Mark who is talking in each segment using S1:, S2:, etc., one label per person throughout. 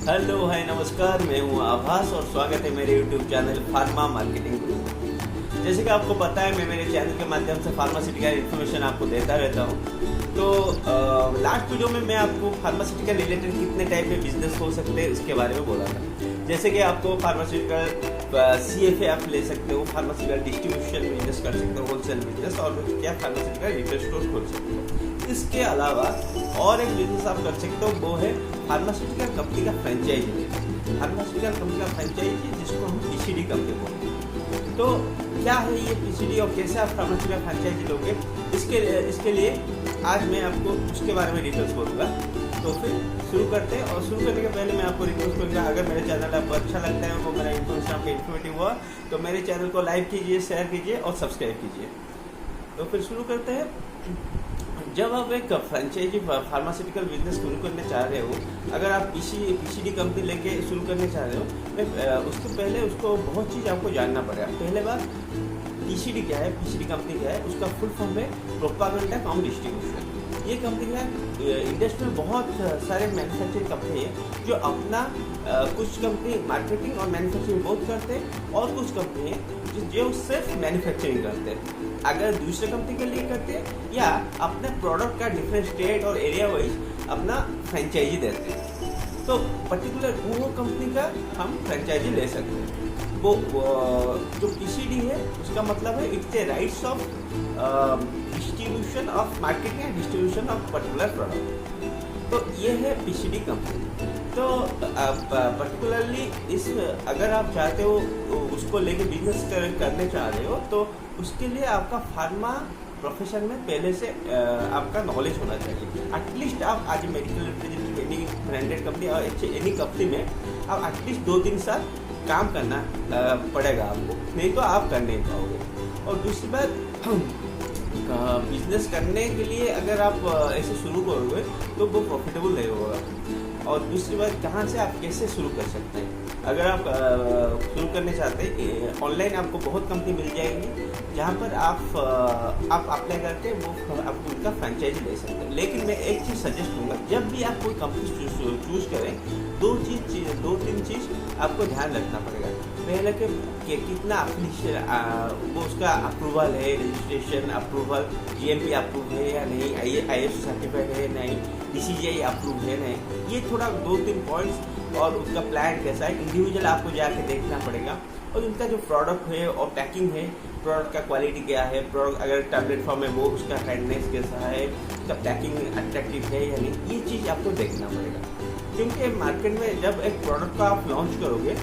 S1: Hello hi नमस्कार, मैं हूँ आभास और स्वागत है मेरे यूट्यूब चैनल फार्मा मार्केटिंग गुरु। जैसे कि आपको पता है, मैं मेरे चैनल के माध्यम से फार्मास्यूटिकल इन्फॉर्मेशन आपको देता रहता हूँ। तो लास्ट वीडियो में मैं आपको फार्मास्यूटिकल रिलेटेड कितने टाइप के बिजनेस हो सकते हैं उसके बारे में बोला था। जैसे कि आपको फार्मास्यूटिकल CFA आप ले सकते हो, फार्मास्यूटिकल डिस्ट्रीब्यूशन बिजनेस कर सकते हो, होलसेल बिजनेस, और क्या फार्मास्यूटिकल रिटेल स्टोर खोल सकते हो। इसके अलावा और एक बिजनेस आप कर सकते हो, वो है फार्मास्यूटिकल कंपनी का फ्रेंचाइजी। फार्मास्यूटिकल कंपनी का फ्रेंचाइजी जिसको हम PCD कंपनी बोलते हैं। तो क्या है ये PCD और कैसे आप फार्मास्यूटिकल फ्रेंचाइजी लोगे, इसके लिए आज मैं आपको उसके बारे में डिटेल्स बोलूँगा। तो फिर शुरू करते हैं। और शुरू करने के पहले मैं आपको रिक्वेस्ट करूँगा, अगर मेरे चैनल आपको अच्छा लगता है, वो मेरा इन्फॉर्मेशन आपको इन्फॉर्मेटिव हुआ, तो मेरे चैनल को लाइक कीजिए, शेयर कीजिए और सब्सक्राइब कीजिए। तो फिर शुरू करते हैं। जब आप एक फ्रेंचाइजी फार्मास्यूटिकल बिजनेस शुरू करने चाह रहे हो, अगर आप PCD कंपनी लेके शुरू करने चाह रहे हो, उसके पहले उसको बहुत चीज़ आपको जानना पड़ेगा। पहले बात, PCD क्या है, PCD कंपनी क्या है, उसका फुल फॉर्म है प्रोपागेंडा कम डिस्ट्रीब्यूशन। ये कंपनी है, इंडस्ट्री में बहुत सारे मैन्युफैक्चरिंग कंपनी है जो अपना कुछ कंपनी मार्केटिंग और मैन्युफैक्चरिंग बहुत करते हैं, और कुछ कंपनी है जो सिर्फ मैन्युफैक्चरिंग करते हैं, अगर दूसरे कंपनी के लिए करते हैं, या अपने प्रोडक्ट का डिफरेंट स्टेट और एरिया वाइज अपना फ्रेंचाइजी देते हैं। तो पर्टिकुलर वो कंपनी का हम फ्रेंचाइजी ले सकते हैं। वो जो PCD है उसका मतलब है it's a rights of distribution of marketing and distribution of particular product. तो ये है PCD कंपनी। तो पर्टिकुलरली अगर आप चाहते हो उसको लेके बिजनेस करने चाह रहे हो, तो उसके लिए आपका फार्मा प्रोफेशन में पहले से आपका नॉलेज होना चाहिए। एटलीस्ट आप आज medical representative any branded company और एनी कंपनी में आप एटलीस्ट 2-3 साल काम करना पड़ेगा आपको, नहीं तो आप कर नहीं पाओगे। और दूसरी बात, बिजनेस करने के लिए अगर आप ऐसे शुरू करोगे तो वो प्रॉफिटेबल नहीं होगा। और दूसरी बात, कहाँ से आप कैसे शुरू कर सकते हैं। अगर आप शुरू करने चाहते हैं, ऑनलाइन आपको बहुत कंपनी मिल जाएगी जहाँ पर आप अप्लाई करके वो आप उनका फ्रेंचाइजी ले सकते हैं। लेकिन मैं एक चीज़ सजेस्ट करूँगा, जब भी आप कोई कंपनी चूज करें, 2-3 चीज़ आपको ध्यान रखना पड़ेगा। पहले कि कितना एप्लीकेशन वो उसका अप्रूवल है, रजिस्ट्रेशन अप्रूवल, GMP अप्रूव है या नहीं, ISO सर्टिफाइड है नहीं, DCGI अप्रूव है नहीं, ये थोड़ा 2-3 पॉइंट्स। और उसका प्लान कैसा है, इंडिविजुअल आपको जाके देखना पड़ेगा। और उनका जो प्रोडक्ट है और पैकिंग है, प्रोडक्ट का क्वालिटी क्या है, प्रोडक्ट अगर टैबलेट फॉर्म है वो उसका हैंडनेस कैसा है, उसका पैकिंग अट्रैक्टिव है या नहीं, ये चीज़ आपको देखना पड़ेगा। क्योंकि मार्केट में जब एक प्रोडक्ट को आप लॉन्च करोगे,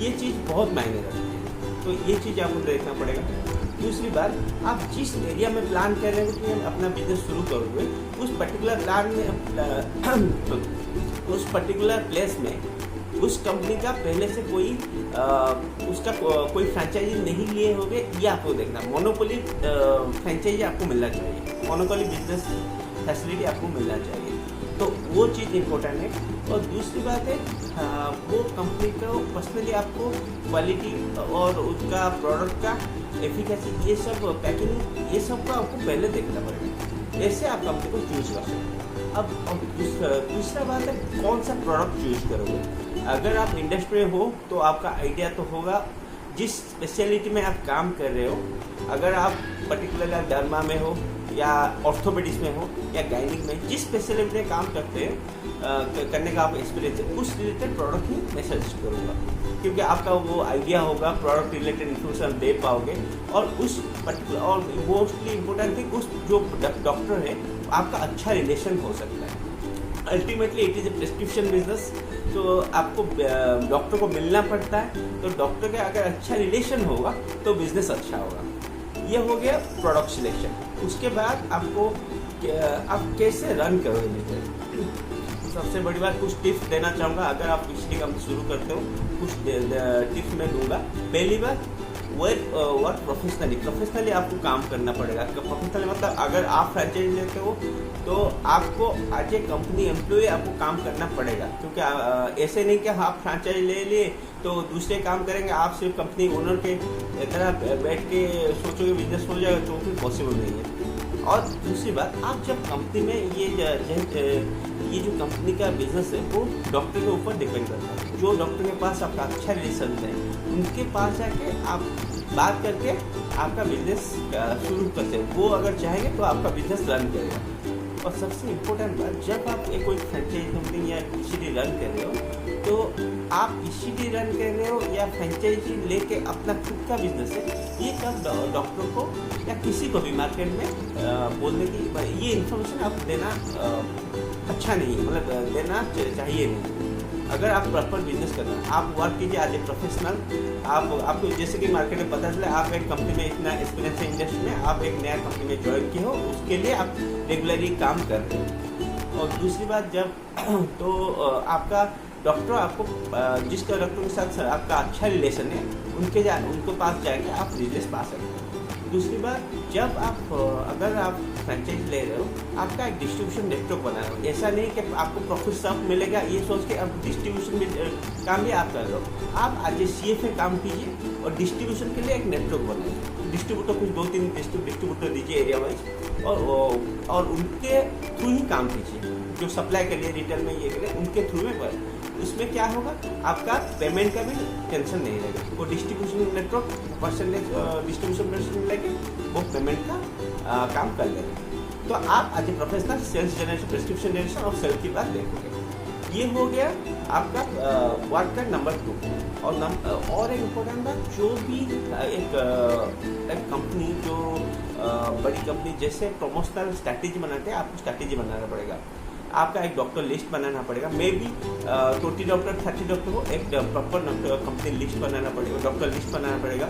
S1: ये चीज़ बहुत मायने रखती है, तो ये चीज़ आपको देखना पड़ेगा। दूसरी बात, आप जिस एरिया में प्लान कर रहे हो कि अपना बिजनेस शुरू करोगे, उस पर्टिकुलर प्लान में उस पर्टिकुलर प्लेस में उस कंपनी का पहले से उसका कोई फ्रेंचाइजी नहीं लिए होगे, ये आपको देखना। मोनोपोली फ्रेंचाइजी आपको मिलना चाहिए, मोनोपोली बिजनेस फैसिलिटी आपको मिलना चाहिए, तो वो चीज़ इम्पोर्टेंट है। और दूसरी बात है, वो कंपनी को पर्सनली आपको क्वालिटी और उसका प्रोडक्ट का एफिकेसी, ये सब पैकिंग, ये सब का आपको पहले देखना पड़ेगा, ऐसे आप कंपनी को चूज कर सकते हैं। अब दूसरा बात है, कौन सा प्रोडक्ट चूज करोगे। अगर आप इंडस्ट्री में हो तो आपका आइडिया तो होगा जिस स्पेशलिटी में आप काम कर रहे हो। अगर आप पर्टिकुलर डर्मा में हो या ऑर्थोपेडिक्स में हो या गाइनिक में, जिस स्पेशलिटी में काम करते हैं करने का आप एक्सपीरियंस है, उस रिलेटेड प्रोडक्ट ही मैं सजेस्ट करूँगा, क्योंकि आपका वो आइडिया होगा, प्रोडक्ट रिलेटेड इन्फॉर्मेशन दे पाओगे। और उस पर्टिकुलर और मोस्टली इम्पोर्टेंट थिंग, उस जो डॉक्टर है आपका अच्छा रिलेशन हो सकता है। Ultimately it is a prescription business, तो आपको डॉक्टर को मिलना पड़ता है, तो डॉक्टर का अगर अच्छा रिलेशन होगा तो बिजनेस अच्छा होगा। ये हो गया प्रोडक्ट सिलेक्शन। उसके बाद आपको आप कैसे रन करोगे बिजनेस। सबसे बड़ी बात, कुछ टिप्स देना चाहूँगा। अगर आप PCD कंपनी शुरू करते हो, कुछ टिप्स मैं दूंगा। पहली बात, वर्क प्रोफेशनली आपको काम करना पड़ेगा। प्रोफेशनली मतलब अगर आप फ्रेंचाइजी लेते हो तो आपको एज ए कंपनी एम्प्लॉय आपको काम करना पड़ेगा, क्योंकि ऐसे नहीं कि आप फ्रेंचाइजी ले लिए तो दूसरे काम करेंगे, आप सिर्फ कंपनी ओनर के तरह बैठ के सोचोगे बिजनेस हो जाएगा, तो फिर पॉसिबल नहीं है। और दूसरी बात, आप जब कंपनी में ये जो कंपनी का बिजनेस है वो डॉक्टर के ऊपर डिपेंड करता है। जो डॉक्टर के पास आपका अच्छा रिलेशन है उनके पास जाके आप बात करके आपका बिजनेस शुरू करते हैं। वो अगर चाहेंगे तो आपका बिजनेस रन करेगा। और सबसे इम्पोर्टेंट बात, जब आप एक कोई फ्रेंचाइज कंपनी या ईसीडी रन कर रहे हो तो आप ईसीडी रन कर रहे हो या फ्रेंचाइजी लेके अपना खुद का बिजनेस है, ये सब डॉक्टर को या किसी को भी मार्केट में बोलने की ये इन्फॉर्मेशन आप देना अच्छा नहीं, मतलब देना चाहिए नहीं। अगर आप प्रॉपर बिजनेस करना, आप वर्क कीजिए एज ए प्रोफेशनल। आपको जैसे कि मार्केट में पता चला आप एक कंपनी में इतना एक्सपीरियंस है इंडस्ट्री में, आप एक नया कंपनी में ज्वाइन किए हो, उसके लिए आप रेगुलरली काम कर रहे हो। और दूसरी बात, जब तो आपका डॉक्टर आपको जिसका डॉक्टर के साथ आपका अच्छा रिलेशन है उनके पास जाके आप बिजनेस पा सकते हैं। दूसरी बात, जब आप अगर आप फ्रेंचाइज ले रहे हो, आपका एक डिस्ट्रीब्यूशन नेटवर्क बना रहे हो। ऐसा नहीं कि आपको प्रॉफिट सब मिलेगा ये सोच के आप डिस्ट्रीब्यूशन में काम भी आप कर रहे हो। आप आज CFA काम कीजिए और डिस्ट्रीब्यूशन के लिए एक नेटवर्क बनाइए। डिस्ट्रीब्यूटर कुछ 2-3 डिस्ट्रीब्यूटर दीजिए एरिया वाइज और उनके थ्रू ही काम कीजिए। जो सप्लाई के लिए रिटेल में ये करें उनके थ्रू में करें। उसमें क्या होगा, आपका पेमेंट का भी टेंशन नहीं रहेगा। वो distribution network percentage distribution percentage लेके वो पेमेंट का काम कर लेंगे। तो आप as a professional sales generation, prescription generation और सेल की बात देखोगे। ये हो गया आपका वर्क का नंबर 2। और एक इम्पोर्टेंट बात, जो भी एक कंपनी जो बड़ी कंपनी जैसे प्रमोशनल स्ट्रैटेजी बनाते हैं, आपको स्ट्रैटेजी बनाना पड़ेगा। आपका एक डॉक्टर लिस्ट बनाना पड़ेगा। मे बी 20 डॉक्टर 30 डॉक्टर को एक प्रॉपर कंपनी लिस्ट बनाना पड़ेगा, डॉक्टर लिस्ट बनाना पड़ेगा,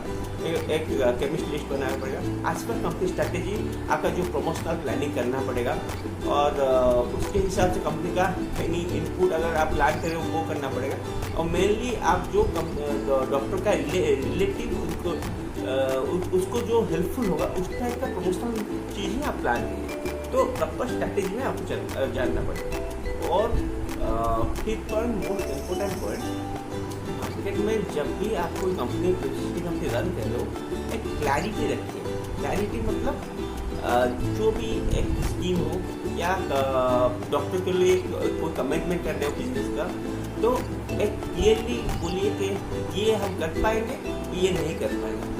S1: एक केमिस्ट लिस्ट बनाना पड़ेगा। आज पर कंपनी स्ट्रैटेजी, आपका जो प्रमोशनल प्लानिंग करना पड़ेगा और उसके हिसाब से कंपनी का एनी इनपुट अगर आप प्लान करें वो करना पड़ेगा। और मेनली आप जो डॉक्टर का रिलेटिव उसको जो हेल्पफुल होगा उस टाइप का प्रमोशनल चीज़ ही आप प्लान कीजिए। तो प्रॉपर स्ट्रैटेजी में आपको जानना पड़ेगा। और फिर point, most important point, market में जब भी आप कोई कंपनी रन कर रहे हो, एक क्लैरिटी रखिए। क्लैरिटी मतलब जो भी एक स्कीम हो या डॉक्टर के लिए कोई कमिटमेंट कर रहे हो बिजनेस का, तो एक क्लियरली बोलिए कि ये हम कर पाएंगे, ये नहीं कर पाएंगे।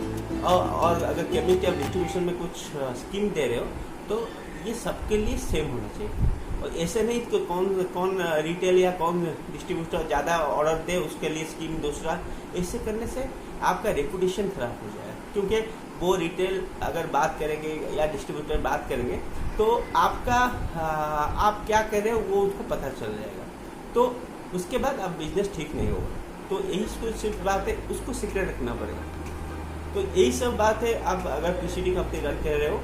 S1: और अगर केमिस्ट या डिस्ट्रीब्यूशन में कुछ स्कीम दे रहे हो तो ये सबके लिए सेम होना चाहिए। और ऐसे नहीं कि कौन रिटेल या कौन डिस्ट्रीब्यूटर ज़्यादा ऑर्डर दे उसके लिए स्कीम दूसरा। ऐसे करने से आपका रेपुटेशन खराब हो जाएगा, क्योंकि वो रिटेल अगर बात करेंगे या डिस्ट्रीब्यूटर बात करेंगे तो आपका आप क्या कर रहे हो वो उसको पता चल जाएगा। तो उसके बाद अब बिजनेस ठीक नहीं होगा। तो यही सिर्फ बात है, उसको सीक्रेट रखना पड़ेगा। तो यही सब बात है। आप अगर PCD कंपनी रन कर रहे हो,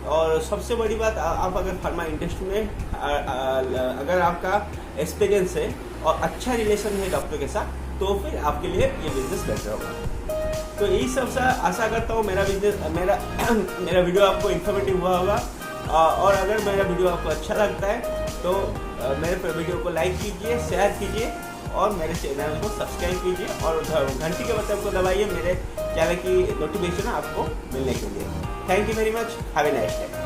S1: और सबसे बड़ी बात, आप अगर फार्मा इंडस्ट्री में अगर आपका एक्सपीरियंस है और अच्छा रिलेशन है डॉक्टर के साथ, तो फिर आपके लिए ये बिजनेस बेटर होगा। तो यही सब आशा करता हूँ मेरा वीडियो आपको इन्फॉर्मेटिव हुआ होगा। और अगर मेरा वीडियो आपको अच्छा लगता है तो मेरे वीडियो को लाइक कीजिए, शेयर कीजिए और मेरे चैनल को सब्सक्राइब कीजिए और घंटी के बटन को दबाइए मेरे चैनल की नोटिफिकेशन आपको मिलने के लिए। Thank you very much. Have a nice day.